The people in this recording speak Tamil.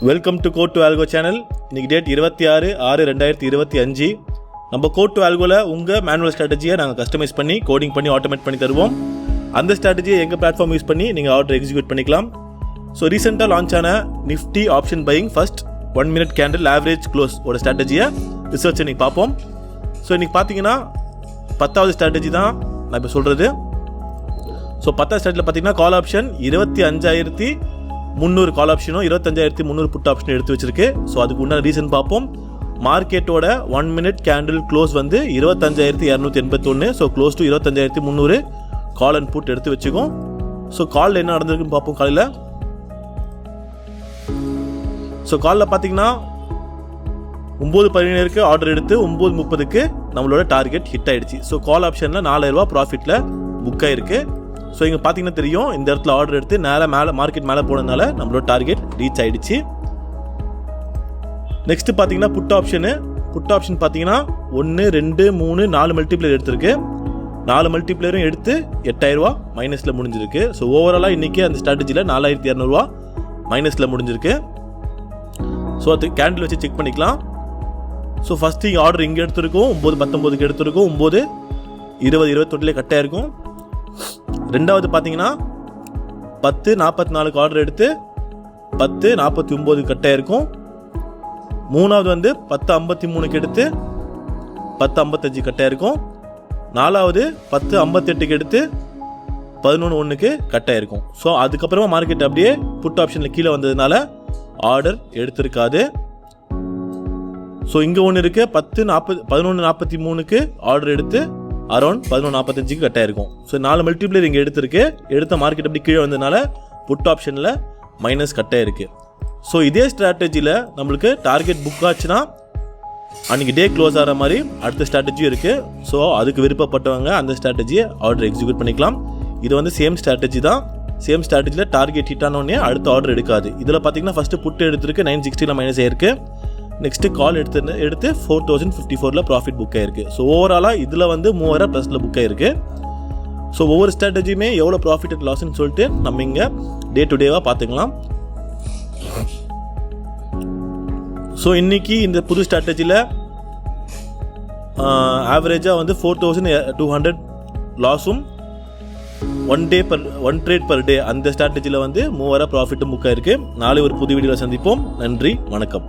Welcome to Code to Algo channel. இன்றைக்கி டேட் 26/6/2025. நம்ம கோட் டு ஆல்கோவில் உங்கள் மேனுவல் ஸ்ட்ராட்டஜியை நாங்கள் கஸ்டமைஸ் பண்ணி கோடிங் பண்ணி ஆட்டோமேட் பண்ணி தருவோம். அந்த ஸ்ட்ராட்டஜியை எங்கள் பிளாட்ஃபார்ம் யூஸ் பண்ணி நீங்கள் ஆர்டர் எக்ஸிக்யூட் பண்ணிக்கலாம். ஸோ ரீசெண்டாக லான்ச் ஆன Nifty option buying first 1 minute candle average close ஓட ஸ்ட்ராட்டஜியை ரிசர்ச் இன்றைக்கி பார்ப்போம். ஸோ இன்றைக்கி பார்த்தீங்கன்னா 10வது ஸ்ட்ராட்டஜி தான் நான் இப்போ சொல்கிறது. ஸோ 10வது ஸ்ட்ராட்டஜியில் பார்த்தீங்கன்னா கால் ஆப்ஷன் 25,300 கால் ஆப்ஷனும் 25,300 புட் ஆப்ஷனும் எடுத்து வச்சிருக்கு. ஸோ அதுக்கு உண்டான ரீசன் பார்ப்போம். மார்க்கெட்டோட 1 minute கேண்டில் க்ளோஸ் வந்து 25,281. So close to 25,300 call and put எடுத்து வச்சுக்கோம். ஸோ காலில் என்ன நடந்திருக்குன்னு பார்ப்போம். காலையில் ஸோ காலில் பார்த்தீங்கன்னா 9:17 ஆர்டர் எடுத்து 9:30 நம்மளோட டார்கெட் ஹிட் ஆகிடுச்சு. ஸோ கால் ஆப்ஷனில் 4,000 ரூபா ப்ராஃபிட்டில் புக் ஆகிருக்கு. ஸோ இங்கே பார்த்தீங்கன்னா தெரியும், இந்த இடத்துல ஆர்டர் எடுத்து மேலே மார்க்கெட் மேலே போனதுனால நம்மளோட டார்கெட் ரீச் ஆகிடுச்சு. நெக்ஸ்ட்டு பார்த்தீங்கன்னா புட் ஆப்ஷன் பார்த்தீங்கன்னா 1, 2, 3, 4 மல்டிப்ளேயர் எடுத்திருக்கு. 4 மல்டிப்ளேயரும் எடுத்து 8,000 ரூபா மைனஸில் முடிஞ்சிருக்கு. ஸோ ஓவராலாக இன்றைக்கி அந்த ஸ்ட்ராட்டஜியில் 4,200 ரூபா மைனஸில் முடிஞ்சிருக்கு. ஸோ அது கேண்டில் வச்சு செக் பண்ணிக்கலாம். ஸோ ஃபஸ்ட்டு ஆர்டர் இங்கே எடுத்துருக்கோம், 9:19 எடுத்துருக்கோம், 9:20 கட்டாக இருக்கும். ரெண்டாவது பார்த்தீங்கன்னா 10:44 ஆர்டர் எடுத்து 10:49 கட்டாக இருக்கும். மூணாவது வந்து 10:53 எடுத்து 10:55 கட்டாக இருக்கும். நாலாவது 10:58 எடுத்து 11:01 கட்டாக இருக்கும். ஸோ அதுக்கப்புறமா மார்க்கெட் அப்படியே புட் ஆப்ஷனில் கீழே வந்ததுனால ஆர்டர் எடுத்திருக்காது. ஸோ இங்கே ஒன்று இருக்குது, 11:43 ஆர்டர் எடுத்து அரௌண்ட் 11:45 கட்டாக இருக்கும். ஸோ 4 மல்டிப்ளேயர் இங்கே எடுத்த மார்க்கெட் அப்படி கீழே வந்ததுனால புட் ஆப்ஷனில் மைனஸ் கட்டாக இருக்குது. ஸோ இதே ஸ்ட்ராட்டஜியில் நம்மளுக்கு டார்கெட் புக் ஆச்சுன்னா அன்றைக்கி டே க்ளோஸ் ஆகிற மாதிரி அடுத்த ஸ்ட்ராட்டஜியும் இருக்குது. ஸோ அதுக்கு விருப்பப்பட்டவங்க அந்த ஸ்ட்ராட்டஜியை ஆர்டர் எக்ஸிக்யூட் பண்ணிக்கலாம். இது வந்து சேம் ஸ்ட்ராட்டஜி தான். சேம் ஸ்ட்ராட்டஜியில் டார்கெட் ஹிட் ஆனோடனே அடுத்த ஆர்டர் எடுக்காது. இதில் பார்த்தீங்கன்னா ஃபஸ்ட்டு புட்டு எடுத்துருக்கு 960 மைனஸ் ஆயிருக்கு. நெக்ஸ்ட்டு கால் எடுத்து 4,054 ப்ராஃபிட் புக் ஆயிருக்கு. ஸோ ஓவராலாக இதில் வந்து 3000 ப்ளஸில் புக் ஆயிருக்கு. ஸோ ஒவ்வொரு ஸ்ட்ராட்டஜியுமே எவ்வளோ ப்ராஃபிட் அண்ட் லாஸ்ன்னு சொல்லிட்டு நம்ம இங்கே டே டு டேவாக பார்த்துக்கலாம். ஸோ இன்றைக்கி இந்த புது ஸ்ட்ராட்டஜியில் ஆவரேஜாக வந்து 4,200 லாஸும் 1 ட்ரேட் பர் டே அந்த ஸ்ட்ராட்டஜியில் வந்து 3000 ப்ராஃபிட்டும் புக் ஆயிருக்கு. நாளை ஒரு புது வீடியோவில் சந்திப்போம். நன்றி, வணக்கம்.